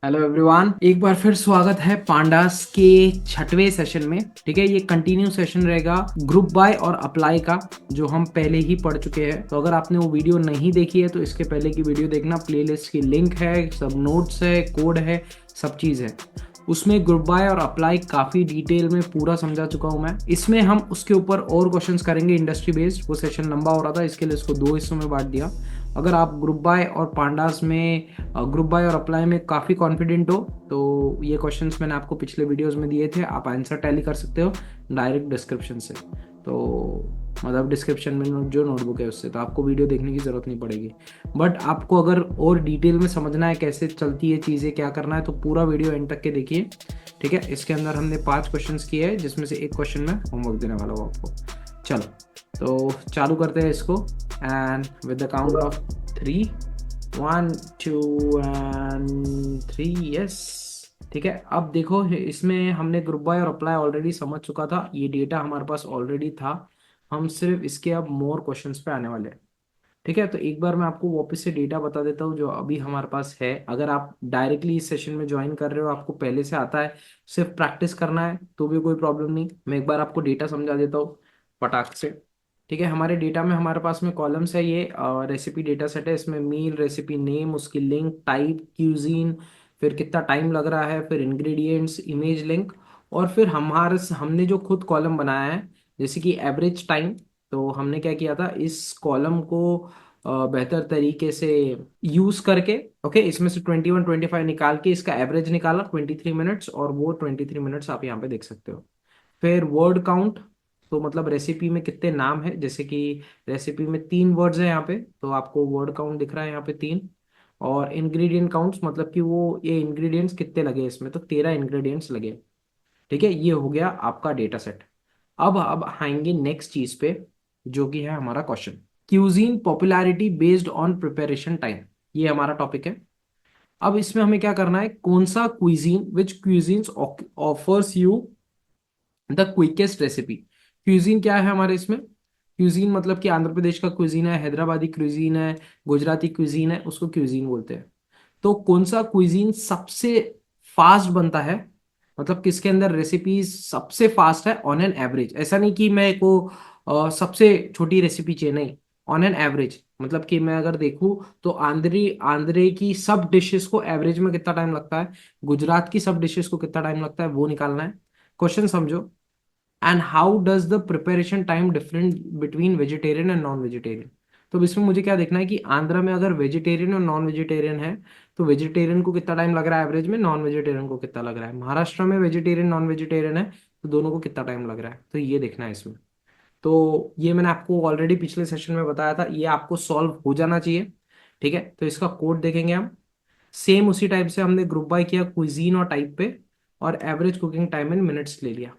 Hello everyone, एक बार फिर स्वागत है पांडास के छठवें सेशन में। ठीक है, ये कंटिन्यू सेशन रहेगा ग्रुप बाय और अप्लाई का, जो हम पहले ही पढ़ चुके हैं। तो अगर आपने वो वीडियो नहीं देखी है तो इसके पहले की वीडियो देखना, प्लेलिस्ट की लिंक है, सब नोट्स है, कोड है, सब चीज़ है। उसमें ग्रुप बाय और अप्लाई काफ़ी डिटेल में पूरा समझा चुका हूँ मैं। इसमें हम उसके ऊपर और क्वेश्चंस करेंगे इंडस्ट्री बेस्ड। वो सेशन लंबा हो रहा था, इसके लिए इसको दो हिस्सों में बांट दिया। अगर आप ग्रुप बाय और पांडास में, ग्रुप बाय और अप्लाई में काफ़ी कॉन्फिडेंट हो तो ये क्वेश्चंस मैंने आपको पिछले वीडियोस में दिए थे, आप आंसर टैली कर सकते हो डायरेक्ट डिस्क्रिप्शन से। तो मतलब डिस्क्रिप्शन में जो नोटबुक है उससे, तो आपको वीडियो देखने की ज़रूरत नहीं पड़ेगी। बट आपको अगर और डिटेल में समझना है कैसे चलती है चीज़ें, क्या करना है, तो पूरा वीडियो एंड तक के देखिए। ठीक है, इसके अंदर हमने 5 क्वेश्चंस किए हैं, जिसमें से एक क्वेश्चन में होमवर्क देने वाला हूँ आपको। चलो, तो चालू करते हैं इसको। And with the count of 3, 1 2 and 3, yes. ठीक है, अब देखो, इसमें हमने ग्रुप बाय और अप्लाई ऑलरेडी समझ चुका था, ये डेटा हमारे पास ऑलरेडी था। हम सिर्फ इसके अब मोर क्वेश्चंस पे आने वाले हैं। ठीक है, तो एक बार मैं आपको वापस से डेटा बता देता हूँ जो अभी हमारे पास है। अगर आप डायरेक्टली इस सेशन में ज्वाइन कर रहे हो, आपको पहले से आता है, सिर्फ प्रैक्टिस करना है, तो भी कोई प्रॉब्लम नहीं। मैं एक बार आपको डेटा समझा देता हूँ फटाक से। ठीक है, हमारे डेटा में हमारे पास में कॉलम्स है, ये रेसिपी डेटा सेट है। इसमें मील, रेसिपी नेम, उसकी लिंक, टाइप, क्यूजीन, फिर कितना टाइम लग रहा है, फिर इंग्रेडिएंट्स, इमेज लिंक, और फिर हमने जो खुद कॉलम बनाया है, जैसे कि एवरेज टाइम। तो हमने क्या किया था, इस कॉलम को बेहतर तरीके से यूज करके, ओके, इसमें से 21 25 निकाल के इसका एवरेज निकाला 23 मिनट्स, और वो 23 मिनट्स आप यहाँ पे देख सकते हो। फिर वर्ड काउंट, तो मतलब रेसिपी में कितने नाम है, जैसे कि रेसिपी में 3 वर्ड्स है यहाँ पे, तो आपको वर्ड काउंट दिख रहा है यहाँ पे 3। और इंग्रेडिएंट काउंट्स, मतलब कि वो ये इंग्रेडिएंट्स कितने लगे इसमें, तो 13 इंग्रेडिएंट्स लगे। ठीक है, ये हो गया आपका डेटा सेट। अब आएंगे नेक्स्ट चीज पे, जो कि है हमारा question. Cuisine popularity based on preparation time, ये हमारा टॉपिक है। अब इसमें हमें क्या करना है, कौन सा cuisine, which cuisines offers you the quickest recipe. Cuisine क्या है हमारे इसमें, क्यूजीन मतलब कि आंध्र प्रदेश का क्यूजीन है, हैदराबादी क्यूजीन है, गुजराती क्यूजीन है, उसको क्यूजीन बोलते हैं। तो कौन सा क्विजीन सबसे फास्ट बनता है, मतलब किसके अंदर रेसिपीज सबसे फास्ट है ऑन एन एवरेज। ऐसा नहीं कि मैं को सबसे छोटी रेसिपी चाहिए, नहीं, ऑन एन एवरेज। मतलब कि मैं अगर देखूं तो आंध्री आंध्रे की सब डिशेस को एवरेज में कितना टाइम लगता है, गुजरात की सब डिशेस को कितना टाइम लगता है, वो निकालना है। क्वेश्चन समझो। And how does the preparation time different between vegetarian and non vegetarian. तो अब इसमें मुझे क्या देखना है कि आंध्रा में अगर वेजिटेरियन और नॉन वेजिटेरियन है, तो वेजिटेरियन को कितना टाइम लग रहा है एवरेज में, नॉन वेजिटेरियन को कितना लग रहा है। महाराष्ट्र में वेजिटेरियन नॉन वेजिटेरियन है, तो दोनों को कितना टाइम लग रहा है, तो ये देखना है इसमें। तो ये मैंने आपको ऑलरेडी पिछले सेशन में बताया था, ये आपको सॉल्व हो जाना चाहिए। ठीक है, तो इसका कोड देखेंगे हम। सेम उसी टाइप से हमने ग्रुप बाय किया क्विजीन और टाइप पे, और average cooking time in minutes ले लिया।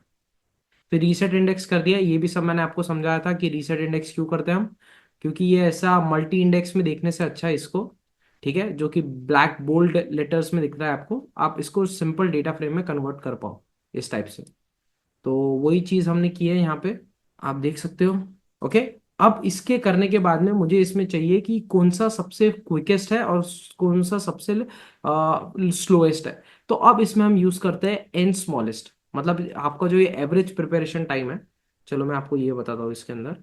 फिर रीसेट इंडेक्स कर दिया। ये भी सब मैंने आपको समझाया था कि रीसेट इंडेक्स क्यों करते हैं हम, क्योंकि ये ऐसा मल्टी इंडेक्स में देखने से अच्छा है इसको। ठीक है, जो कि ब्लैक बोल्ड लेटर्स में दिख रहा है आपको, आप इसको सिंपल डेटा फ्रेम में कन्वर्ट कर पाओ इस टाइप से। तो वही चीज हमने की है यहाँ पे, आप देख सकते हो। ओके, अब इसके करने के बाद में मुझे इसमें चाहिए कि कौन सा सबसे क्विकेस्ट है और कौन सा सबसे स्लोएस्ट है। तो अब इसमें हम यूज करते हैं एन स्मॉलेस्ट, मतलब आपका जो ये एवरेज प्रिपरेशन टाइम है। चलो मैं आपको ये बताता हूँ इसके अंदर।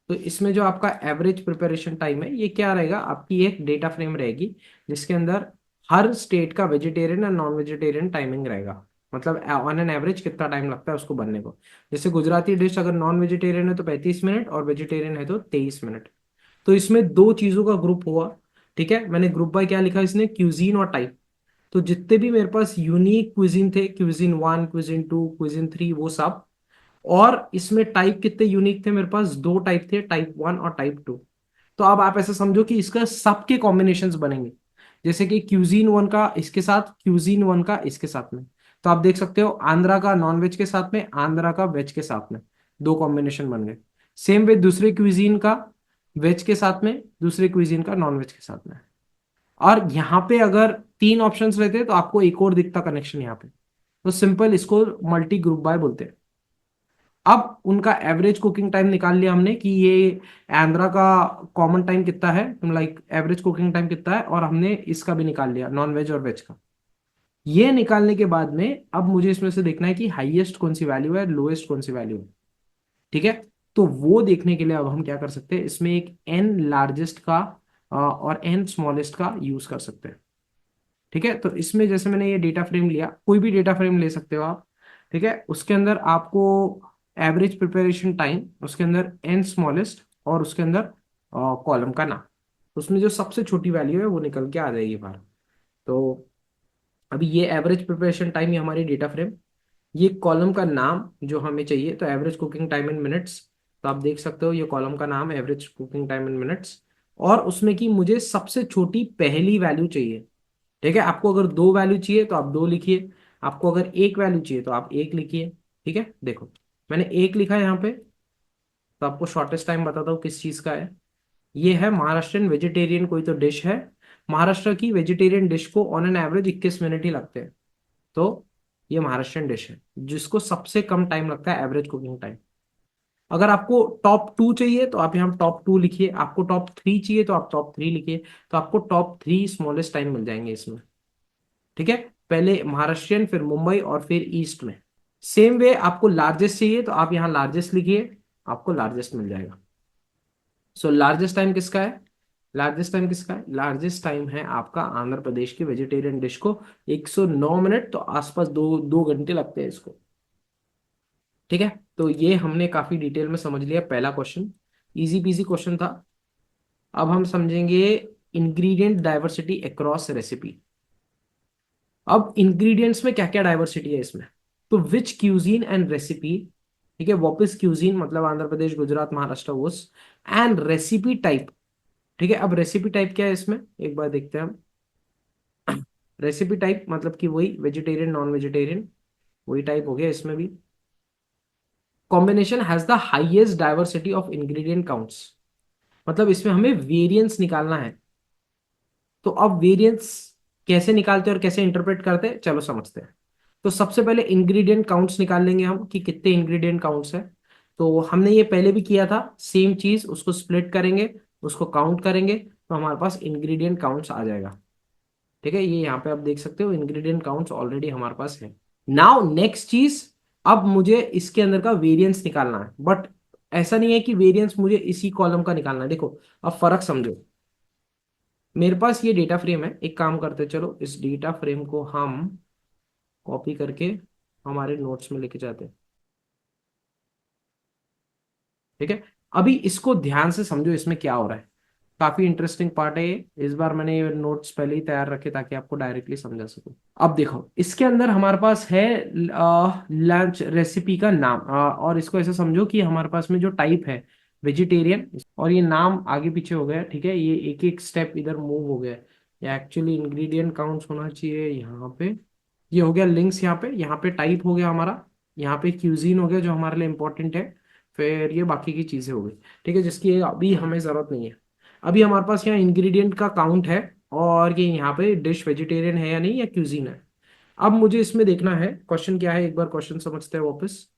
तो इसमें जो आपका एवरेज प्रिपरेशन टाइम है, ये क्या रहेगा, आपकी एक डेटा फ्रेम रहेगी, जिसके अंदर हर स्टेट का वेजिटेरियन और नॉन वेजिटेरियन टाइमिंग रहेगा। मतलब ऑन एन एवरेज कितना टाइम लगता है उसको बनने को। जैसे गुजराती डिश अगर नॉन वेजिटेरियन है तो 35 मिनट, और वेजिटेरियन है तो 23 मिनट। तो इसमें दो चीजों का ग्रुप हुआ। ठीक है, मैंने ग्रुप बाय क्या लिखा इसने, क्यूजीन और टाइप। तो जितने भी मेरे पास यूनिक क्विजिन थे, क्विजिन 1, क्विजिन 2, क्विजिन 3, वो सब। और इसमें टाइप कितने यूनिक थे, मेरे पास दो टाइप थे, टाइप 1 और टाइप 2। तो अब आप ऐसा समझो कि इसका सबके कॉम्बिनेशंस बनेंगे, जैसे कि क्यूजीन 1 का इसके साथ, क्यूजीन 1 का इसके साथ में। तो आप देख सकते हो, आंध्रा का नॉन वेज के साथ में, आंध्रा का वेज के साथ में, दो कॉम्बिनेशन बन गए। सेम वे दूसरे क्यूजीन का वेज के साथ में, दूसरे क्यूजीन का नॉन वेज के साथ में। और यहाँ पे अगर 3 ऑप्शंस रहते तो आपको एक और दिखता कनेक्शन यहाँ पे। तो सिंपल इसको मल्टी ग्रुप बाय बोलते हैं। अब उनका एवरेज कुकिंग टाइम निकाल लिया हमने कि ये आंध्रा का कॉमन टाइम कितना है, लाइक एवरेज कुकिंग टाइम कितना है, और हमने इसका भी निकाल लिया, नॉन वेज और वेज का। ये निकालने के बाद में अब मुझे इसमें से देखना है कि हाईएस्ट कौन सी वैल्यू है, लोएस्ट कौन सी वैल्यू है। ठीक है, तो वो देखने के लिए अब हम क्या कर सकते हैं, इसमें एक एन लार्जेस्ट का और एन स्मॉलेस्ट का यूज कर सकते हैं। ठीक है, तो इसमें जैसे मैंने ये डेटा फ्रेम लिया, कोई भी डेटा फ्रेम ले सकते हो आप। ठीक है, उसके अंदर आपको एवरेज प्रिपरेशन टाइम, उसके अंदर एन स्मॉलेस्ट, और उसके अंदर कॉलम का नाम, उसमें जो सबसे छोटी वैल्यू है वो निकल के आ जाएगी बाहर। तो अभी ये एवरेज प्रिपरेशन टाइम, ये हमारी डेटा फ्रेम, ये कॉलम का नाम जो हमें चाहिए, तो average cooking time in minutes. तो आप देख सकते हो ये कॉलम का नाम average cooking time in minutes, और उसमें की मुझे सबसे छोटी पहली वैल्यू चाहिए। ठीक है, आपको अगर दो वैल्यू चाहिए तो आप दो लिखिए, आपको अगर एक वैल्यू चाहिए तो आप एक लिखिए। ठीक है, देखो मैंने एक लिखा है यहाँ पे। तो आपको शॉर्टेस्ट टाइम बताता हूँ किस चीज का है। ये है महाराष्ट्रियन वेजिटेरियन कोई तो डिश है। महाराष्ट्र की वेजिटेरियन डिश को ऑन एन एवरेज 21 मिनट ही लगते हैं। तो ये महाराष्ट्रियन डिश है जिसको सबसे कम टाइम लगता है एवरेज कुकिंग टाइम। अगर आपको टॉप टू चाहिए तो आप यहाँ टॉप टू लिखिए, आपको टॉप थ्री चाहिए तो आप टॉप थ्री लिखिए। तो आपको टॉप थ्री स्मॉलेस्ट टाइम मिल जाएंगे इसमें। ठीक है, पहले महाराष्ट्रियन, फिर मुंबई, और फिर ईस्ट में। सेम वे आपको लार्जेस्ट चाहिए तो आप यहाँ लार्जेस्ट लिखिए, आपको लार्जेस्ट मिल जाएगा। सो लार्जेस्ट टाइम किसका है, लार्जेस्ट टाइम किसका है, लार्जेस्ट टाइम है आपका आंध्र प्रदेश की वेजिटेरियन डिश को, 109 मिनट, तो आसपास दो दो घंटे लगते हैं इसको। ठीक है, तो ये हमने काफी डिटेल में समझ लिया पहला क्वेश्चन, इजी पीजी क्वेश्चन था। अब हम समझेंगे इंग्रेडिएंट डाइवर्सिटी अक्रॉस रेसिपी। अब इंग्रेडिएंट्स में क्या क्या डाइवर्सिटी है इसमें, तो विच क्यूजीन एंड रेसिपी। ठीक है, वापिस क्यूजीन मतलब आंध्र प्रदेश, गुजरात, महाराष्ट्र, वो, एंड रेसिपी टाइप। ठीक है, अब रेसिपी टाइप क्या है इसमें, एक बार देखते हैं हम। रेसिपी टाइप मतलब कि वही वेजिटेरियन नॉन वेजिटेरियन, वही टाइप हो गया इसमें भी। Combination has the highest diversity of ingredient counts, मतलब इसमें हमें वेरिएंस निकालना है। तो अब वेरिएंस कैसे निकालते हैं और कैसे इंटरप्रेट करते हैं, चलो समझते हैं। तो सबसे पहले इंग्रेडिएंट काउंट्स निकाल लेंगे हम कि कितने इंग्रेडिएंट काउंट्स है। तो हमने ये पहले भी किया था सेम चीज, उसको स्प्लिट करेंगे, उसको काउंट करेंगे, तो हमारे पास इंग्रेडिएंट काउंट्स आ जाएगा। ठीक है, ये यहाँ पे आप देख सकते हो इंग्रेडिएंट काउंट्स ऑलरेडी हमारे पास है। नाउ नेक्स्ट चीज, अब मुझे इसके अंदर का वेरिएंस निकालना है, बट ऐसा नहीं है कि वेरिएंस मुझे इसी कॉलम का निकालना है। देखो अब फर्क समझो, मेरे पास ये डेटा फ्रेम है, एक काम करते हैं, चलो इस डेटा फ्रेम को हम कॉपी करके हमारे नोट्स में लेके जाते हैं। ठीक है, अभी इसको ध्यान से समझो इसमें क्या हो रहा है, काफी इंटरेस्टिंग पार्ट है ये। इस बार मैंने ये नोट्स पहले ही तैयार रखे ताकि आपको डायरेक्टली समझा सकूं। अब देखो इसके अंदर हमारे पास है लंच रेसिपी का नाम, और इसको ऐसे समझो कि हमारे पास में जो टाइप है वेजिटेरियन, और ये नाम आगे पीछे हो गया। ठीक है, ये एक एक स्टेप इधर मूव हो गया। ये एक्चुअली इंग्रेडिएंट काउंट्स होना चाहिए यहाँ पे, ये हो गया लिंक्स, यहाँ पे टाइप हो गया हमारा, यहाँ पे क्यूजीन हो गया जो हमारे लिए इंपॉर्टेंट है, फिर ये बाकी की चीजें हो गई। ठीक है, जिसकी अभी हमें जरूरत नहीं है। अभी हमारे पास यहाँ इंग्रेडिएंट का काउंट है, और ये यहाँ पे डिश वेजिटेरियन है या नहीं, या क्यूजीन है। अब मुझे इसमें देखना है क्वेश्चन क्या है, एक बार क्वेश्चन समझते हैं वापस।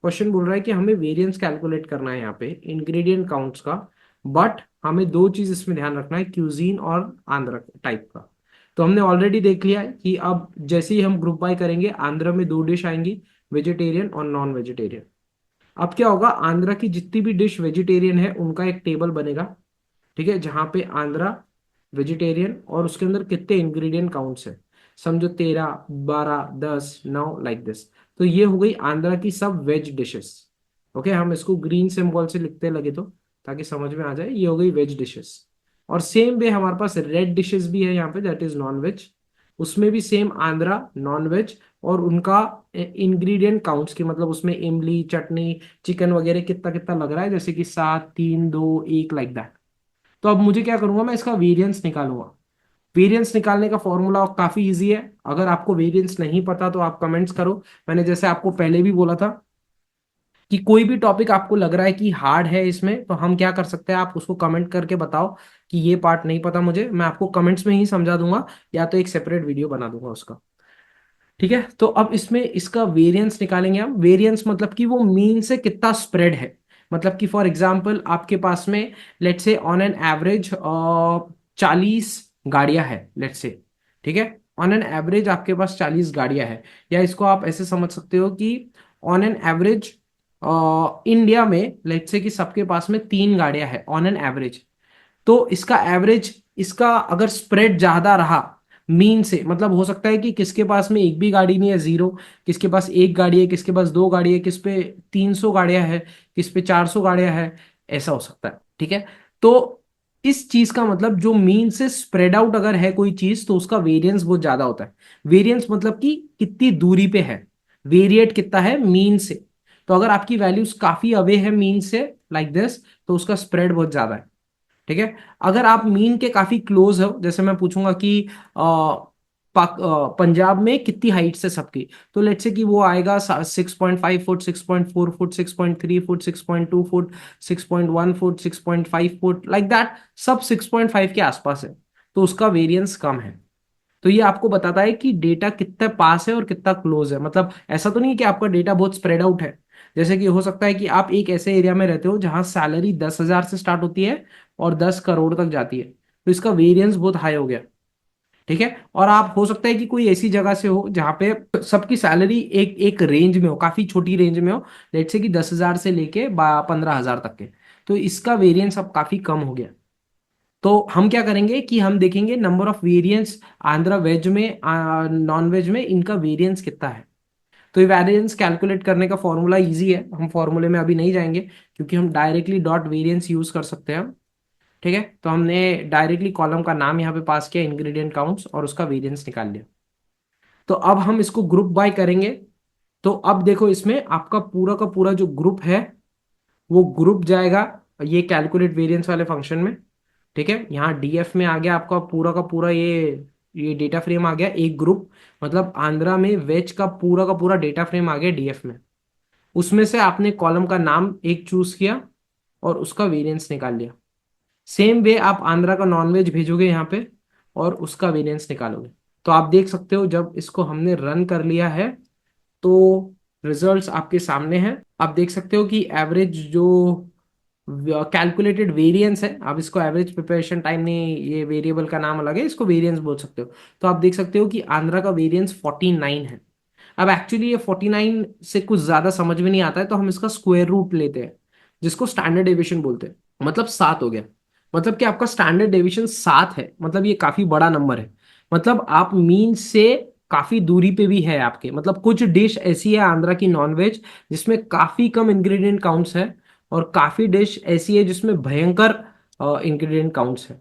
क्वेश्चन बोल रहा है कि हमें वेरिएंस कैलकुलेट करना है यहाँ पे इंग्रेडिएंट काउंट्स का, बट हमें दो चीज इसमें ध्यान रखना है, क्यूजीन और आंध्र टाइप का। तो हमने ऑलरेडी देख लिया है कि अब जैसे ही हम ग्रुप बाय करेंगे, आंध्र में दो डिश आएंगी, वेजिटेरियन और नॉन वेजिटेरियन। अब क्या होगा, आंध्रा की जितनी भी डिश वेजिटेरियन है उनका एक टेबल बनेगा। ठीक है, जहां पे आंध्रा वेजिटेरियन और उसके अंदर कितने इंग्रेडिएंट काउंट्स है, समझो 13, 12, 10, 9, लाइक दिस। तो ये हो गई आंध्रा की सब वेज डिशेस। ओके, हम इसको ग्रीन सिंबल से लिखते लगे तो ताकि समझ में आ जाए, ये हो गई वेज डिशेस। और सेम वे हमारे पास रेड डिशेस भी है यहाँ पे, दैट इज नॉन वेज। उसमें भी सेम आंध्रा नॉन वेज, और उनका इंग्रेडिएंट काउंट्स की, मतलब उसमें इमली, चटनी, चिकन वगैरह कितना कितना लग रहा है, जैसे कि 7, 3, 2, 1, लाइक दैट। तो अब मुझे क्या करूंगा, मैं इसका वेरिएंस निकालूंगा। वेरिएंस निकालने का फॉर्मूला काफी इजी है, अगर आपको वेरिएंस नहीं पता तो आप कमेंट्स करो। मैंने जैसे आपको पहले भी बोला था कि कोई भी टॉपिक आपको लग रहा है कि हार्ड है इसमें, तो हम क्या कर सकते हैं, आप उसको कमेंट करके बताओ कि ये पार्ट नहीं पता मुझे, मैं आपको कमेंट्स में ही समझा दूंगा, या तो एक सेपरेट वीडियो बना दूंगा उसका। ठीक है, तो अब इसमें इसका वेरिएंस निकालेंगे हम। वेरिएंस मतलब कि वो मीन से कितना स्प्रेड है, मतलब कि फॉर एग्जांपल आपके पास में let's say on an average 40 गाड़ियां है लेट्स से। ठीक है, ऑन एन एवरेज आपके पास 40 गाड़ियां है, या इसको आप ऐसे समझ सकते हो कि ऑन एन एवरेज इंडिया में लेट्स से कि सबके पास में 3 गाड़ियां है ऑन एन एवरेज। तो इसका एवरेज, इसका अगर स्प्रेड ज्यादा रहा मीन से, मतलब हो सकता है कि किसके पास में एक भी गाड़ी नहीं है, जीरो, किसके पास एक गाड़ी है, किसके पास 2 गाड़ी है, किस पे 300 गाड़ियां है, किस पे 400 गाड़ियां है, ऐसा हो सकता है। ठीक है, तो इस चीज का मतलब जो मीन से स्प्रेड आउट अगर है कोई चीज तो उसका वेरिएंस बहुत ज्यादा होता है। वेरिएंस मतलब कि कितनी दूरी पे है, वेरिएट कितना है मीन से। तो अगर आपकी वैल्यूज काफी अवे है मीन से लाइक दिस, तो उसका स्प्रेड बहुत ज्यादा है। ठीक है, अगर आप मीन के काफी क्लोज हो, जैसे मैं पूछूंगा कि पंजाब में कितनी हाइट से सबकी, तो लेट्स से कि वो आएगा 6.5 foot, 6.4 foot, 6.3 foot, 6.2 foot, 6.1 foot, 6.5 foot, like that, सब 6.5 के आसपास है, तो उसका वेरिएंस कम है। तो ये आपको बताता है कि डेटा कितना पास है और कितना क्लोज है। मतलब ऐसा तो नहीं है कि आपका डेटा बहुत स्प्रेड आउट है। जैसे कि हो सकता है कि आप एक ऐसे एरिया में रहते हो जहां सैलरी 10,000 से स्टार्ट होती है और 10 करोड़ तक जाती है, तो इसका वेरिएंस बहुत हाई हो गया। ठीक है, और आप हो सकता है कि कोई ऐसी जगह से हो जहां पे सबकी सैलरी एक एक रेंज में हो, काफी छोटी रेंज में हो, लेट से कि 10,000 से लेके 15,000 तक के, तो इसका वेरिएंस अब काफी कम हो गया। तो हम क्या करेंगे कि हम देखेंगे number of variance Andhra veg में, नॉन वेज में, इनका वेरिएंस कितना है। तो ये वेरिएंस कैलकुलेट करने का फॉर्मूला इजी है, हम फॉर्मूले में अभी नहीं जाएंगे क्योंकि हम डायरेक्टली डॉट वेरिएंस यूज कर सकते हैं। ठीक है, तो हमने डायरेक्टली कॉलम का नाम यहाँ पे पास किया, इंग्रेडिएंट काउंट्स, और उसका वेरिएंस निकाल लिया। तो अब हम इसको ग्रुप बाय करेंगे। तो अब देखो इसमें आपका पूरा का पूरा जो ग्रुप है वो ग्रुप जाएगा ये कैलकुलेट वेरिएंस वाले फंक्शन में। ठीक है, यहाँ डीएफ में आ गया आपका पूरा का पूरा ये डेटा फ्रेम आ गया एक ग्रुप, मतलब आंध्रा में वेज का पूरा डेटा फ्रेम आ गया डीएफ में। उसमें से आपने कॉलम का नाम एक चूज किया और उसका वेरिएंस निकाल लिया। सेम वे आप आंध्रा का नॉन वेज भेजोगे यहाँ पे और उसका वेरिएंस निकालोगे। तो आप देख सकते हो जब इसको हमने रन कर लिया है तो रिजल्ट्स आपके सामने हैं। आप देख सकते हो कि एवरेज जो कैलकुलेटेड वेरिएंस है, आप इसको एवरेज प्रिपरेशन टाइम नहीं, ये वेरिएबल का नाम अलग है, इसको वेरिएंस बोल सकते हो। तो आप देख सकते हो कि आंध्रा का वेरिएंस 49 है। अब एक्चुअली ये 49 से कुछ ज्यादा समझ में नहीं आता है, तो हम इसका स्क्वायर रूट लेते हैं जिसको स्टैंडर्ड डेविएशन बोलते हैं। मतलब 7 हो गया, मतलब कि आपका स्टैंडर्ड डेविएशन 7 है, मतलब ये काफी बड़ा नंबर है। मतलब आप मीन से काफी दूरी पे भी है आपके। मतलब कुछ डिश ऐसी है आंध्रा की नॉनवेज जिसमें काफी कम इंग्रेडिएंट काउंट्स है, और काफी डिश ऐसी है जिसमें भयंकर इंग्रेडिएंट काउंट्स है।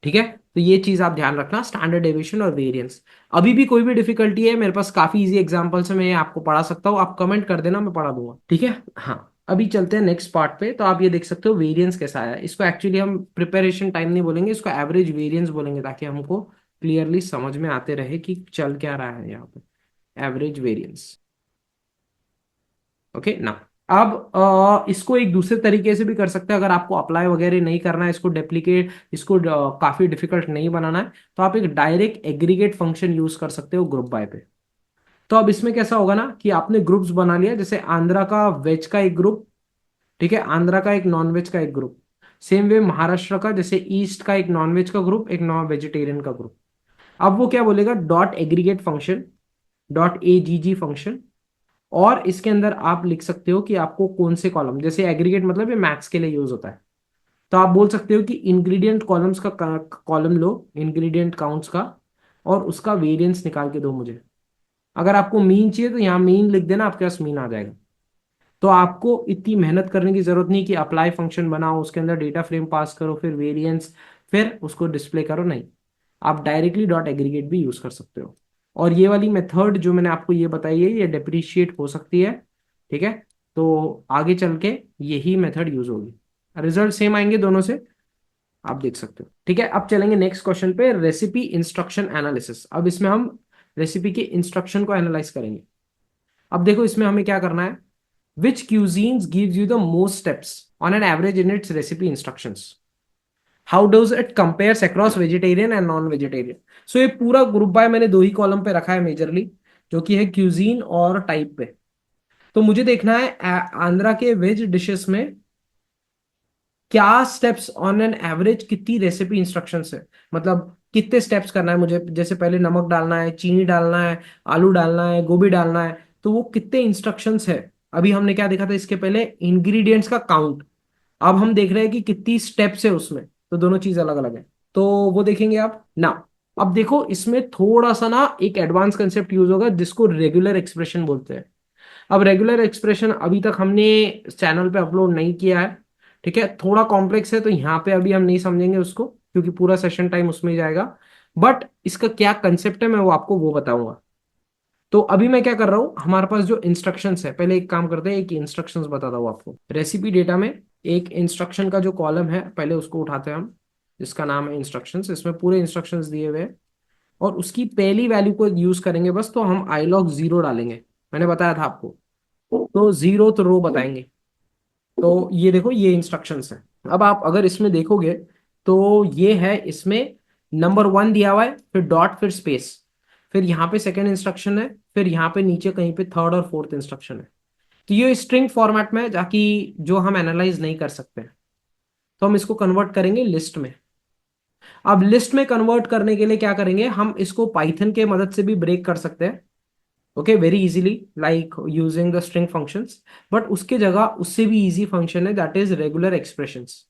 ठीक है, तो ये चीज आप ध्यान रखना, स्टैंडर्ड डेविएशन और वेरिएंस। अभी भी कोई भी डिफिकल्टी है, मेरे पास काफी इजी एग्जांपल्स है, मैं आपको पढ़ा सकता हूँ, आप कमेंट कर देना, मैं पढ़ा दूंगा। ठीक है, हाँ, अभी चलते हैं नेक्स्ट पार्ट पे। तो आप ये देख सकते हो वेरिएंस कैसा आया। इसको एक्चुअली हम प्रिपरेशन टाइम नहीं बोलेंगे, इसको एवरेज वेरिएंस बोलेंगे ताकि हमको क्लियरली समझ में आते रहे कि चल क्या रहा है यहाँ पे। एवरेज वेरिएंस, ओके ना। अब इसको एक दूसरे तरीके से भी कर सकते हैं, अगर आपको अप्लाई वगैरह नहीं करना है, इसको डेप्लीकेट, इसको काफी डिफिकल्ट नहीं बनाना है, तो आप एक डायरेक्ट एग्रीगेट फंक्शन यूज कर सकते हो ग्रुप बाय पे। तो अब इसमें कैसा होगा ना कि आपने ग्रुप्स बना लिया, जैसे आंध्रा का वेज का एक ग्रुप, ठीक है, आंध्रा का एक नॉन वेज का एक ग्रुप, सेम वे महाराष्ट्र का जैसे ईस्ट का एक नॉन वेज का ग्रुप, एक नॉन वेजिटेरियन का ग्रुप। अब वो क्या बोलेगा, dot aggregate function, dot AGG function, और इसके अंदर आप लिख सकते हो कि आपको कौन से कॉलम, जैसे एग्रीगेट मतलब ये मैथ्स के लिए यूज होता है, तो आप बोल सकते हो कि इंग्रेडिएंट कॉलम्स का कॉलम लो, इंग्रेडिएंट काउंट्स का, और उसका वेरिएंस निकाल के दो मुझे। अगर आपको मीन चाहिए तो यहाँ मीन लिख देना, आपके पास मीन आ जाएगा। तो आपको इतनी मेहनत करने की जरूरत नहीं कि अप्लाई फंक्शन बनाओ, उसके अंदर डेटा फ्रेम पास करो, फिर वेरिएंस, फिर उसको डिस्प्ले करो, नहीं। आप डायरेक्टली डॉट एग्रीगेट भी यूज कर सकते हो। और ये वाली मेथड जो मैंने आपको ये बताई है ये डेप्रिशिएट हो सकती है। ठीक है, तो आगे चल के यही मेथड यूज होगी, रिजल्ट सेम आएंगे दोनों से, आप देख सकते हो। ठीक है, अब चलेंगे नेक्स्ट क्वेश्चन पे, रेसिपी इंस्ट्रक्शन एनालिसिस। अब इसमें हम रेसिपी के इंस्ट्रक्शन को एनालाइज करेंगे। अब देखो इसमें हमें क्या करना है, which cuisines gives you the most steps on an average in its recipe instructions, how does it compares across vegetarian and non vegetarian। सो ये पूरा ग्रुप बाय मैंने दो ही कॉलम पे रखा है मेजरली, जो कि है क्यूजीन और टाइप पे। तो मुझे देखना है आंध्रा के वेज डिशेस में क्या स्टेप्स ऑन एन एवरेज, कितनी रेसिपी इंस्ट्रक्शंस है। मतलब कितने स्टेप्स करना है मुझे, जैसे पहले नमक डालना है, चीनी डालना है, आलू डालना है, गोभी डालना है, तो वो कितने इंस्ट्रक्शंस है। अभी हमने क्या देखा था इसके पहले, इंग्रेडिएंट्स का काउंट। अब हम देख रहे हैं कि कितनी स्टेप्स है उसमें, तो दोनों चीज अलग अलग है। तो वो देखेंगे आप ना। अब देखो इसमें थोड़ा सा ना एक एडवांस कंसेप्ट यूज होगा जिसको रेगुलर एक्सप्रेशन बोलते हैं। अब रेगुलर एक्सप्रेशन अभी तक हमने चैनल पे अपलोड नहीं किया है, ठीक है, थोड़ा कॉम्प्लेक्स है, तो यहाँ पे अभी हम नहीं समझेंगे उसको क्योंकि पूरा सेशन टाइम उसमें ही जाएगा। बट इसका क्या कंसेप्ट है मैं वो आपको वो बताऊंगा। तो अभी मैं क्या कर रहा हूँ, हमारे पास जो इंस्ट्रक्शंस है, पहले एक काम करते हैं, एक इंस्ट्रक्शंस बताता हूँ आपको। रेसिपी डेटा में एक इंस्ट्रक्शन का जो कॉलम है पहले उसको उठाते हैं हम, जिसका नाम है इंस्ट्रक्शंस। इसमें पूरे इंस्ट्रक्शंस दिए हुए हैं और उसकी पहली वैल्यू को यूज करेंगे बस, तो हम आई लॉग जीरो डालेंगे। मैंने बताया था आपको, तो जीरो तो रो बताएंगे। तो ये देखो ये इंस्ट्रक्शंस है। अब आप अगर इसमें देखोगे तो ये है, इसमें नंबर 1 दिया हुआ है, फिर डॉट, फिर स्पेस, फिर यहाँ पे सेकंड इंस्ट्रक्शन है, फिर यहाँ पे नीचे कहीं पे थर्ड और फोर्थ इंस्ट्रक्शन है। तो ये स्ट्रिंग फॉर्मेट में है, जाकि जो हम एनालाइज नहीं कर सकते हैं, तो हम इसको कन्वर्ट करेंगे लिस्ट में। अब लिस्ट में कन्वर्ट करने के लिए क्या करेंगे, हम इसको पाइथन के मदद से भी ब्रेक कर सकते हैं, okay, very easily, like using the string functions. But उसके जगह उससे भी इजी फंक्शन है, दैट इज रेगुलर एक्सप्रेशंस।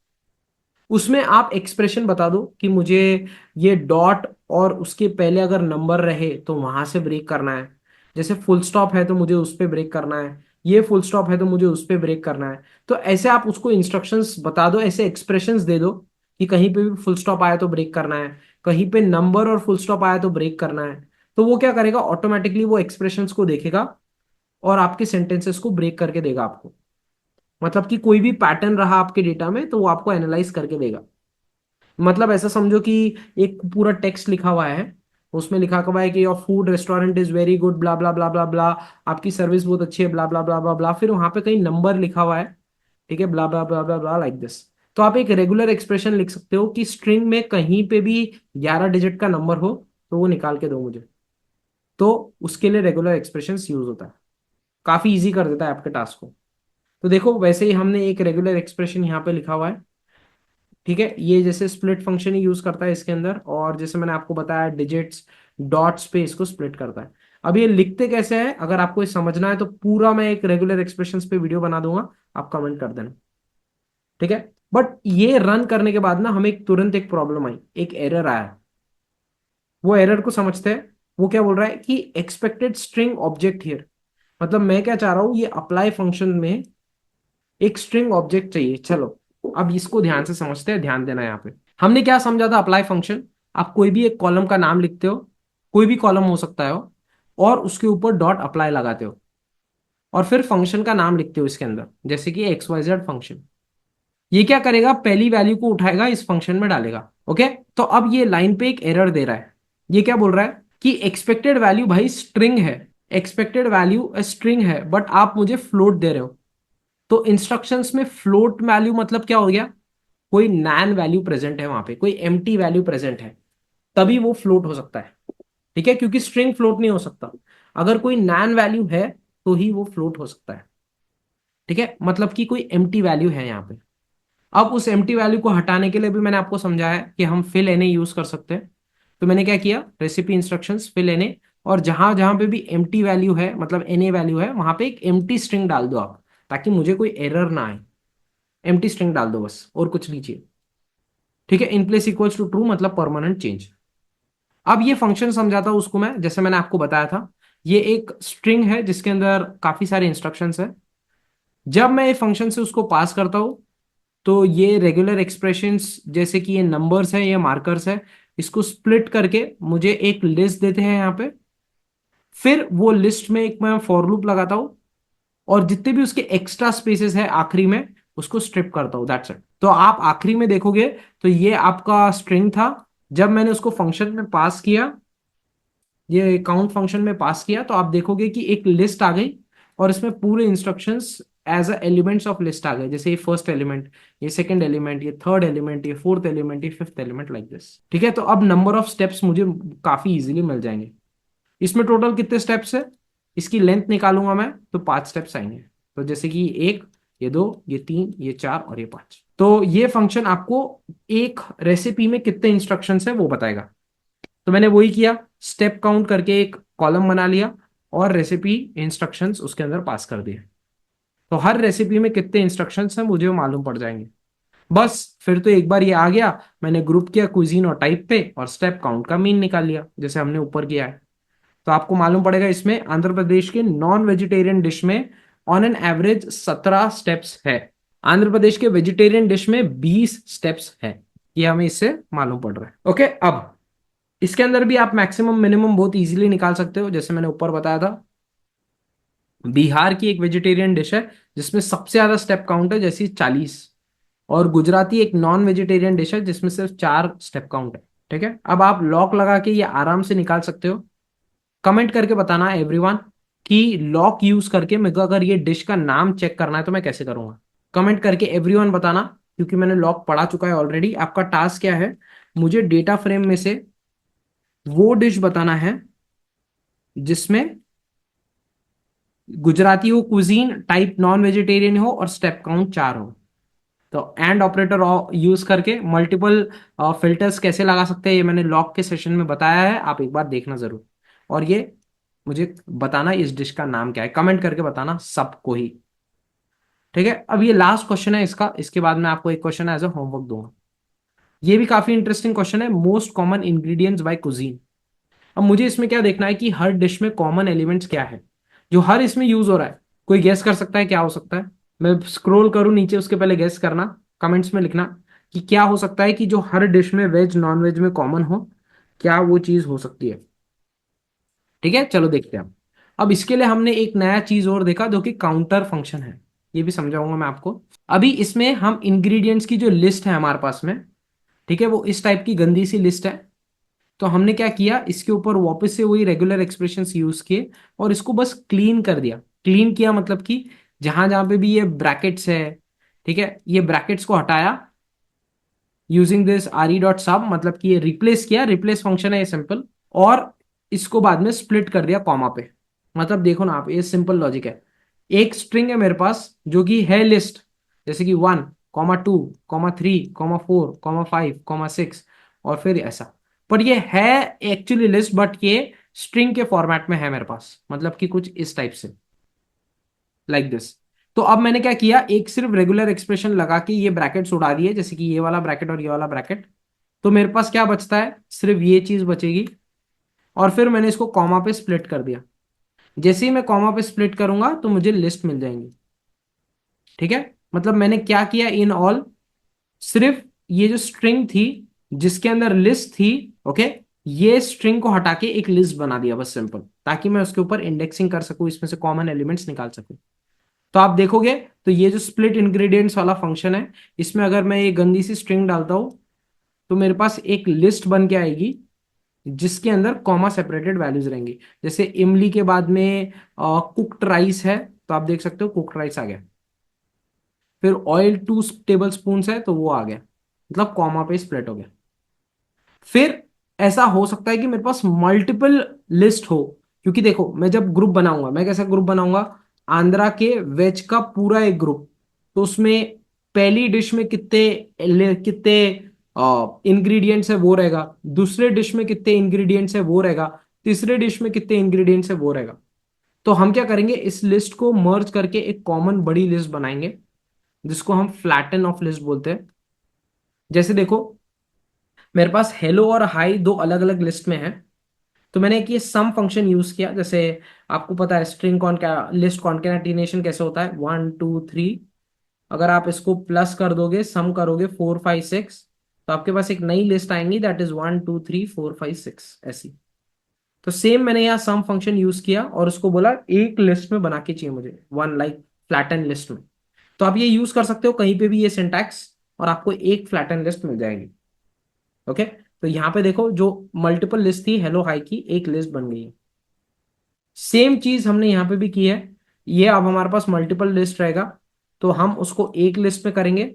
उसमें आप एक्सप्रेशन बता दो कि मुझे ये डॉट और उसके पहले अगर नंबर रहे तो वहां से ब्रेक करना है। जैसे फुल स्टॉप है तो मुझे उस पर ब्रेक करना है, ये फुल स्टॉप है तो मुझे उस पर ब्रेक करना है। तो ऐसे आप उसको इंस्ट्रक्शंस बता दो, ऐसे एक्सप्रेशंस दे दो कि कहीं पे भी फुल स्टॉप आया तो ब्रेक करना है, कहीं पे नंबर और फुल स्टॉप आया तो ब्रेक करना है। तो वो क्या करेगा, ऑटोमेटिकली वो एक्सप्रेशंस को देखेगा और आपके सेंटेंसेस को ब्रेक करके देगा आपको। मतलब कि कोई भी पैटर्न रहा आपके डेटा में तो वो आपको एनालाइज करके देगा। मतलब ऐसा समझो कि एक पूरा टेक्स्ट लिखा हुआ है, उसमें लिखा हुआ है कि your food restaurant is very good, blah blah blah blah blah, आपकी सर्विस बहुत अच्छी है, ब्ला ब्ला ब्ला ब्ला ब्ला, फिर वहां पे कहीं नंबर लिखा हुआ है, ठीक है, ब्ला blah blah blah blah, like this. तो आप एक रेगुलर एक्सप्रेशन लिख सकते हो कि स्ट्रिंग में कहीं पे भी 11 डिजिट का नंबर हो तो वो निकाल के दो मुझे। तो उसके लिए रेगुलर एक्सप्रेशन यूज होता है, काफी इजी कर देता है आपके टास्क को। तो देखो वैसे ही हमने एक रेगुलर एक्सप्रेशन यहाँ पे लिखा हुआ है, ठीक है, ये जैसे स्प्लिट फंक्शन ही यूज करता है इसके अंदर, और जैसे मैंने आपको बताया डिजिट्स, डॉट्स पे इसको स्प्लिट करता है। अब ये लिखते कैसे हैं, अगर आपको ये समझना है तो पूरा मैं एक रेगुलर एक्सप्रेशंस पे वीडियो बना दूंगा, आप कमेंट कर देना, ठीक है। बट ये रन करने के बाद ना हमें तुरंत एक प्रॉब्लम आई, एक एरर आया। वो एरर को समझते हैं। वो क्या बोल रहा है कि एक्सपेक्टेड स्ट्रिंग ऑब्जेक्ट हियर। मतलब मैं क्या चाह रहा हूं, ये अप्लाई फंक्शन में एक स्ट्रिंग ऑब्जेक्ट चाहिए। चलो अब इसको ध्यान से समझते हैं, ध्यान देना यहाँ पे। हमने क्या समझा था अप्लाई फंक्शन, आप कोई भी एक कॉलम का नाम लिखते हो, कोई भी कॉलम हो सकता है हो, और उसके ऊपर डॉट अप्लाई लगाते हो, और फिर फंक्शन का नाम लिखते हो इसके अंदर, जैसे कि एक्स वाई जेड फंक्शन। ये क्या करेगा, पहली वैल्यू को उठाएगा इस फंक्शन में डालेगा, ओके। तो अब ये लाइन पे एक एरर दे रहा है। ये क्या बोल रहा है कि एक्सपेक्टेड वैल्यू भाई स्ट्रिंग है, एक्सपेक्टेड वैल्यू स्ट्रिंग है, बट आप मुझे फ्लोट दे रहे हो। तो इंस्ट्रक्शंस में फ्लोट वैल्यू मतलब क्या हो गया, कोई नैन वैल्यू प्रेजेंट है वहां पे, कोई एम्प्टी वैल्यू प्रेजेंट है, तभी वो फ्लोट हो सकता है, ठीक है, क्योंकि स्ट्रिंग फ्लोट नहीं हो सकता। अगर कोई नैन वैल्यू है तो ही वो फ्लोट हो सकता है, ठीक है, मतलब कि कोई एम्प्टी वैल्यू है यहाँ पे। अब उस एम्प्टी वैल्यू को हटाने के लिए भी मैंने आपको समझाया कि हम फिल एने यूज कर सकते हैं। तो मैंने क्या किया, रेसिपी इंस्ट्रक्शंस फिल एने, और जहां जहां पे भी एम्प्टी वैल्यू है, मतलब एने वैल्यू है, वहां पे एक एम्प्टी स्ट्रिंग डाल दो आप, ताकि मुझे कोई एरर ना आए। एम्प्टी स्ट्रिंग डाल दो बस, और कुछ नहीं चाहिए, ठीक है। In place equals to true मतलब परमानेंट चेंज। अब ये फंक्शन समझाता हूं उसको मैं, जैसे मैंने आपको बताया था, ये एक स्ट्रिंग है जिसके अंदर काफी सारे इंस्ट्रक्शंस है। जब मैं ये फंक्शन से उसको पास करता हूं तो ये रेगुलर एक्सप्रेशंस, जैसे कि ये नंबर्स है, ये मार्कर्स है, इसको स्प्लिट करके मुझे एक लिस्ट देते हैं यहाँ पे। फिर वो लिस्ट में एक मैं फॉर लूप लगाता हूँ, और जितने भी उसके एक्स्ट्रा स्पेसेस है आखिरी में उसको स्ट्रिप करता हूँ, दैट्स इट। तो आप आखिरी में देखोगे तो ये आपका स्ट्रिंग था। जब मैंने उसको फंक्शन में पास किया, ये काउंट फंक्शन में पास किया, तो आप देखोगे कि एक लिस्ट आ गई, और इसमें पूरे instructions as a elements of list आ गए, जैसे ये फर्स्ट एलिमेंट, ये सेकंड एलिमेंट, ये थर्ड एलिमेंट, ये फोर्थ एलिमेंट, ये फिफ्थ एलिमेंट, लाइक दिस, ठीक है। तो अब नंबर ऑफ स्टेप्स मुझे काफी इजीली मिल जाएंगे। इसमें टोटल कितने स्टेप्स है, इसकी लेंथ निकालूंगा मैं तो 5 स्टेप्स आएंगे। तो जैसे कि एक, ये दो, ये तीन, ये चार, और ये पांच। तो ये फंक्शन आपको एक रेसिपी में कितने इंस्ट्रक्शंस है वो बताएगा। तो मैंने वही किया, स्टेप काउंट करके एक कॉलम बना लिया और रेसिपी इंस्ट्रक्शंस उसके अंदर पास कर दिए। तो हर रेसिपी में कितने इंस्ट्रक्शंस हैं मुझे वो मालूम पड़ जाएंगे। बस फिर तो एक बार ये आ गया, मैंने ग्रुप किया कुजीन और टाइप पे और स्टेप काउंट का मीन निकाल लिया जैसे हमने ऊपर किया है। तो आपको मालूम पड़ेगा इसमें आंध्र प्रदेश के नॉन वेजिटेरियन डिश में ऑन एन एवरेज 17 स्टेप्स है, आंध्र प्रदेश के वेजिटेरियन डिश में 20 स्टेप्स है। ये हमें इससे मालूम पड़ रहा है। ओके, अब इसके अंदर भी आप मैक्सिमम मिनिमम बहुत इजीली निकाल सकते हो। जैसे मैंने ऊपर बताया था, बिहार की एक वेजिटेरियन डिश है जिसमें सबसे ज्यादा स्टेप काउंट है जैसी 40, और गुजराती एक नॉन वेजिटेरियन डिश है जिसमें सिर्फ 4 स्टेप काउंट है। ठीक है, अब आप लॉक लगा के ये आराम से निकाल सकते हो। कमेंट करके बताना एवरीवन कि लॉक यूज करके मेरे को अगर ये डिश का नाम चेक करना है तो मैं कैसे करूंगा। कमेंट करके एवरीवन बताना, क्योंकि मैंने लॉक पढ़ा चुका है ऑलरेडी। आपका टास्क क्या है, मुझे डेटा फ्रेम में से वो डिश बताना है जिसमें गुजराती हो, कुजीन टाइप नॉन वेजिटेरियन हो और स्टेप काउंट 4 हो। तो एंड ऑपरेटर यूज करके मल्टीपल फिल्टर्स कैसे लगा सकते हैं ये मैंने लॉक के सेशन में बताया है, आप एक बार देखना जरूर। और ये मुझे बताना इस डिश का नाम क्या है, कमेंट करके बताना सबको ही। ठीक है, अब ये लास्ट क्वेश्चन है इसका, इसके बाद मैं आपको एक क्वेश्चन एज अ होमवर्क दूंगा। ये भी काफी इंटरेस्टिंग क्वेश्चन है, most common ingredients by cuisine. अब मुझे इसमें क्या देखना है कि हर डिश में कॉमन एलिमेंट्स क्या है जो हर इसमें यूज हो रहा है। कोई गेस कर सकता है क्या हो सकता है? मैं स्क्रॉल करूं नीचे, उसके पहले गेस करना, कमेंट्स में लिखना कि क्या हो सकता है कि जो हर डिश में वेज नॉन वेज में कॉमन हो, क्या वो चीज हो सकती है। ठीक है, चलो देखते हैं। अब इसके लिए हमने एक नया चीज और देखा जो कि काउंटर फंक्शन है, ये भी समझाऊंगा मैं आपको। अभी इसमें हम इंग्रेडिएंट्स की जो लिस्ट है हमारे पास में, ठीक है, वो इस टाइप की गंदी सी लिस्ट है। तो हमने क्या किया, इसके ऊपर वापस से वही रेगुलर एक्सप्रेशंस यूज किए और इसको बस क्लीन कर दिया। क्लीन किया मतलब कि जहां जहां पे भी ये ब्रैकेट्स है, ठीक है, ये ब्रैकेट्स को हटाया यूजिंग दिस आर डॉट सब, मतलब कि ये रिप्लेस किया, रिप्लेस फंक्शन है ये सिंपल। और इसको बाद में स्प्लिट कर दिया कॉमा पे। मतलब देखो ना आप, ये सिंपल लॉजिक है। एक स्ट्रिंग है मेरे पास जो कि है लिस्ट, जैसे कि 1, 2, 3, 4, 5, 6, और फिर ऐसा। पर ये है एक्चुअली लिस्ट, बट ये स्ट्रिंग के फॉर्मेट में है मेरे पास, मतलब कि कुछ इस टाइप से, लाइक दिस। तो अब मैंने क्या किया, एक सिर्फ रेगुलर एक्सप्रेशन लगा के ये ब्रैकेट्स उड़ा दिए, जैसे कि ये वाला ब्रैकेट और ये वाला ब्रैकेट। तो मेरे पास क्या बचता है, सिर्फ ये चीज बचेगी। और फिर मैंने इसको कॉमा पे स्प्लिट कर दिया। जैसे ही मैं कॉमा पे स्प्लिट करूंगा तो मुझे लिस्ट मिल जाएंगी। ठीक है, मतलब मैंने क्या किया इन ऑल, सिर्फ ये जो स्ट्रिंग थी जिसके अंदर लिस्ट थी, ओके, ये स्ट्रिंग को हटा के एक लिस्ट बना दिया बस सिंपल, ताकि मैं उसके ऊपर इंडेक्सिंग कर सकूं, इसमें से कॉमन एलिमेंट्स निकाल सकूं। तो आप देखोगे तो ये जो स्प्लिट इंग्रेडिएंट्स वाला फंक्शन है, इसमें अगर मैं ये गंदी सी स्ट्रिंग डालता हूं तो मेरे पास एक लिस्ट बन के आएगी जिसके अंदर कॉमा सेपरेटेड वैल्यूज रहेंगी। जैसे इमली के बाद में कुक्ड राइस है, तो आप देख सकते हो कुक्ड राइस आ गया। फिर ऑयल 2 टेबल स्पून है तो वो आ गया, मतलब कॉमा पे स्प्लिट हो गया। फिर ऐसा हो सकता है कि मेरे पास मल्टीपल लिस्ट हो, क्योंकि देखो मैं जब ग्रुप बनाऊंगा, मैं कैसा ग्रुप बनाऊंगा, आंध्रा के वेज का पूरा एक ग्रुप। तो उसमें पहली डिश में कितने कितने इंग्रेडिएंट्स है वो रहेगा, दूसरे डिश में कितने इंग्रेडिएंट्स है वो रहेगा, तीसरे डिश में कितने इंग्रेडिएंट्स है वो रहेगा। तो हम क्या करेंगे, इस लिस्ट को मर्ज करके एक कॉमन बड़ी लिस्ट बनाएंगे जिसको हम फ्लैटन ऑफ लिस्ट बोलते हैं। जैसे देखो, मेरे पास हेलो और हाई दो अलग अलग लिस्ट में है। तो मैंने एक ये सम फंक्शन यूज किया। जैसे आपको पता है स्ट्रिंग कॉन क्या लिस्ट कॉन्केटेनेशन कैसे होता है, 1 2 3। अगर आप इसको प्लस कर दोगे, सम करोगे 4 5 6, तो आपके पास एक नई लिस्ट आएंगी, दैट इज 1 2 3 4 5 6 ऐसी। तो सेम मैंने यहाँ सम फंक्शन यूज किया और उसको बोला एक लिस्ट में बना के चाहिए मुझे, वन लाइक फ्लैटन लिस्ट में। तो आप ये यूज कर सकते हो कहीं पे भी ये सिंटैक्स, और आपको एक फ्लैटन लिस्ट मिल जाएगी। ओके, तो यहाँ पे देखो जो मल्टीपल लिस्ट थी हेलो हाई की, एक लिस्ट बन गई है। सेम चीज हमने यहाँ पे भी की है। ये अब हमारे पास मल्टीपल लिस्ट रहेगा, तो हम उसको एक लिस्ट में करेंगे।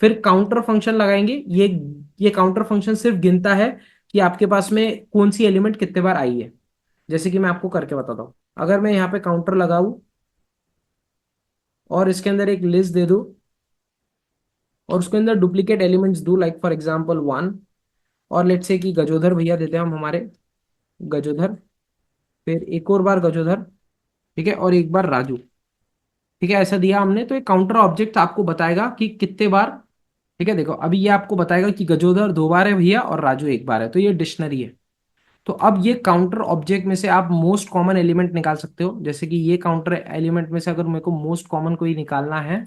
फिर काउंटर फंक्शन लगाएंगे। ये काउंटर फंक्शन सिर्फ गिनता है कि आपके पास में कौन सी एलिमेंट कितने बार आई है। जैसे कि मैं आपको करके बताता हूँ, अगर मैं यहाँ पे काउंटर लगाऊं और इसके अंदर एक लिस्ट दे दूं और उसके अंदर डुप्लीकेट एलिमेंट्स दूं, लाइक फॉर एग्जांपल 1, और लेट्स से कि गजोधर भैया देते हैं हम हमारे, गजोधर, फिर एक और बार गजोधर, ठीक है, और एक बार राजू। ठीक है, ऐसा दिया हमने, तो एक काउंटर ऑब्जेक्ट आपको बताएगा कि कितने बार। ठीक है, देखो अभी ये आपको बताएगा कि गजोधर 2 बार है भैया और राजू 1 बार है, तो ये डिक्शनरी है। तो अब ये काउंटर ऑब्जेक्ट में से आप मोस्ट कॉमन एलिमेंट निकाल सकते हो, जैसे कि ये काउंटर एलिमेंट में से अगर मेरे को मोस्ट कॉमन कोई निकालना है,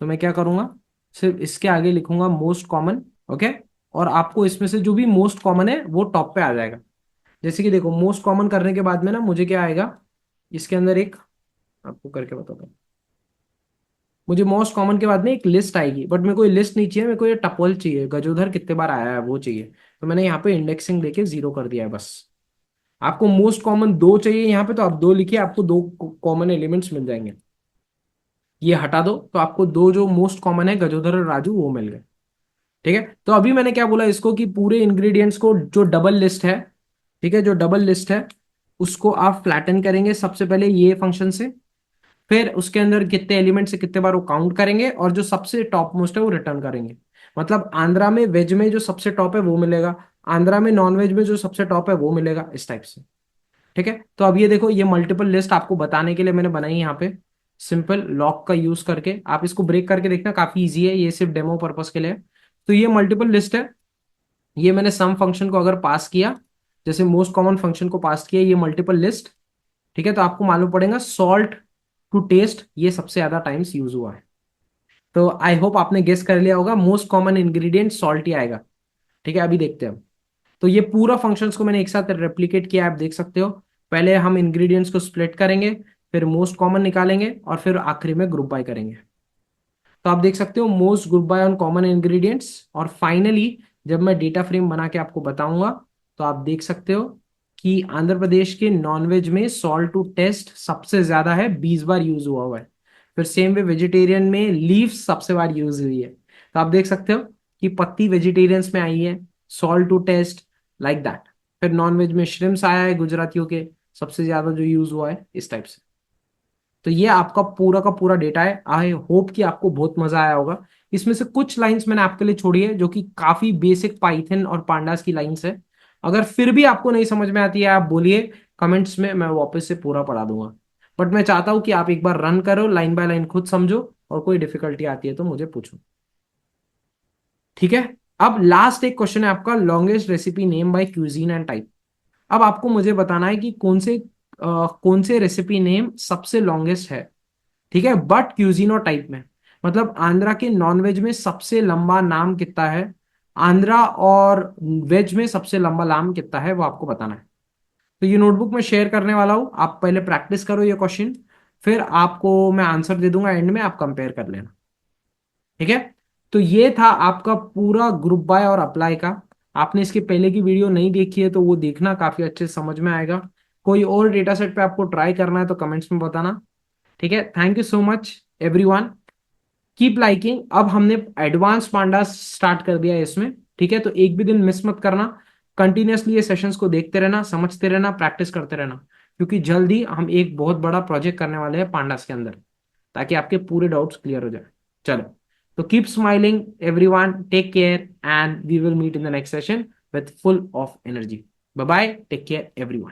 तो मैं क्या करूंगा, सिर्फ इसके आगे लिखूंगा मोस्ट कॉमन। ओके, और आपको इसमें से जो भी मोस्ट कॉमन है वो टॉप पे आ जाएगा। जैसे कि देखो मोस्ट कॉमन करने के बाद में ना मुझे क्या आएगा, इसके अंदर एक, आपको करके बताता हूँ। मुझे मोस्ट कॉमन के बाद में एक लिस्ट आएगी, बट मेरे को ये लिस्ट नहीं चाहिए, मेरे को ये टपल चाहिए, गजोधर कितने बार आया है वो चाहिए। तो मैंने यहाँ पे इंडेक्सिंग लेके 0 कर दिया है बस। आपको मोस्ट कॉमन 2 चाहिए यहाँ पे, तो आप 2 लिखिए, आपको 2 कॉमन एलिमेंट्स मिल जाएंगे। ये हटा दो तो आपको 2 जो मोस्ट कॉमन है गजोधर और राजू वो मिल गए। ठीक है, तो अभी मैंने क्या बोला इसको, कि पूरे इंग्रेडिएंट्स को जो डबल लिस्ट है, ठीक है, जो डबल लिस्ट है उसको आप फ्लैटन करेंगे सबसे पहले ये फंक्शन से। फिर उसके अंदर कितने एलिमेंट से कितने बार वो काउंट करेंगे, और जो सबसे टॉप मोस्ट है वो रिटर्न करेंगे। मतलब आंध्रा में वेज में जो सबसे टॉप है वो मिलेगा, आंध्रा में नॉन वेज में जो सबसे टॉप है वो मिलेगा, इस टाइप से। ठीक है, तो अब ये देखो, ये मल्टीपल लिस्ट आपको बताने के लिए मैंने बनाई है यहाँ पे, सिंपल लॉक का यूज करके। आप इसको ब्रेक करके देखना, काफी इजी है, ये सिर्फ डेमो पर्पस के लिए है। तो ये मल्टीपल लिस्ट है, ये मैंने सम फंक्शन को अगर पास किया, जैसे मोस्ट कॉमन फंक्शन को पास किया, ये मल्टीपल लिस्ट। ठीक है, तो आपको मालूम पड़ेगा सॉल्ट टू टेस्ट ये सबसे ज्यादा टाइम्स यूज हुआ है। तो आई होप आपने गेस कर लिया होगा, मोस्ट कॉमन इंग्रेडिएंट सॉल्ट ही आएगा। ठीक है, अभी देखते हैं हम। तो ये पूरा फंक्शंस को मैंने एक साथ रेप्लिकेट किया, आप देख सकते हो। पहले हम इंग्रेडिएंट्स को स्प्लिट करेंगे, फिर मोस्ट कॉमन निकालेंगे, और फिर आखिरी में ग्रुप बाय करेंगे। तो आप देख सकते हो most group by on common ingredients, और फाइनली जब मैं डेटा फ्रेम बना के आपको बताऊंगा, तो आप देख सकते हो कि आंध्र प्रदेश के नॉनवेज में सॉल्ट टू टेस्ट सबसे ज्यादा है, 20 बार यूज हुआ है। फिर सेम वे वेजिटेरियन में लीफ सबसे बार यूज हुई है। तो आप देख सकते हो कि पत्ती वेजिटेरियंस में आई है, salt to taste, like that. फिर नॉनवेज में श्रिम्स आया है गुजरातियों के, सबसे ज्यादा जो यूज हुआ है, इस टाइप से। तो ये आपका पूरा का पूरा डेटा है। आई होप कि आपको बहुत मजा आया होगा। इसमें से कुछ लाइंस मैंने आपके लिए छोड़ी है जो कि काफी बेसिक पाइथन और पांडास की लाइंस है। अगर फिर भी आपको नहीं समझ में आती है, आप बोलिए कमेंट्स में, मैं वापस से पूरा पढ़ा दूंगा। बट मैं चाहता हूं कि आप एक बार रन करो, लाइन बाय लाइन खुद समझो, और कोई डिफिकल्टी आती है तो मुझे पूछो। ठीक है, अब लास्ट एक क्वेश्चन है आपका, longest recipe name by cuisine and type. अब आपको मुझे बताना है कि कौन से रेसिपी नेम सबसे लॉन्गेस्ट है। ठीक है, बट क्यूजीन और टाइप में, मतलब आंध्रा के नॉनवेज में सबसे लंबा नाम कितना है, आंध्रा और वेज में सबसे लंबा नाम कितना है, वो आपको बताना है। तो ये नोटबुक में शेयर करने वाला हूं, आप पहले प्रैक्टिस करो ये क्वेश्चन, फिर आपको मैं आंसर दे दूंगा एंड में, आप कंपेयर कर लेना। ठीक है, तो ये था आपका पूरा ग्रुप बाय और अप्लाई का। आपने इसके पहले की वीडियो नहीं देखी है तो वो देखना, काफी अच्छे से समझ में आएगा। कोई और डेटा सेट पे आपको ट्राई करना है तो कमेंट्स में बताना। ठीक है, thank you so much everyone, keep liking. अब हमने एडवांस पांडा स्टार्ट कर दिया है इसमें। ठीक है, तो एक भी दिन मिस मत करना, कंटिन्यूअसली ये सेशंस को देखते रहना, समझते रहना, प्रैक्टिस करते रहना, क्योंकि जल्दी हम एक बहुत बड़ा प्रोजेक्ट करने वाले हैं पांडास के अंदर, ताकि आपके पूरे डाउट्स क्लियर हो जाए। चलो, तो keep smiling everyone, take care, and we will meet in the next session with full of energy. Bye bye, take care everyone.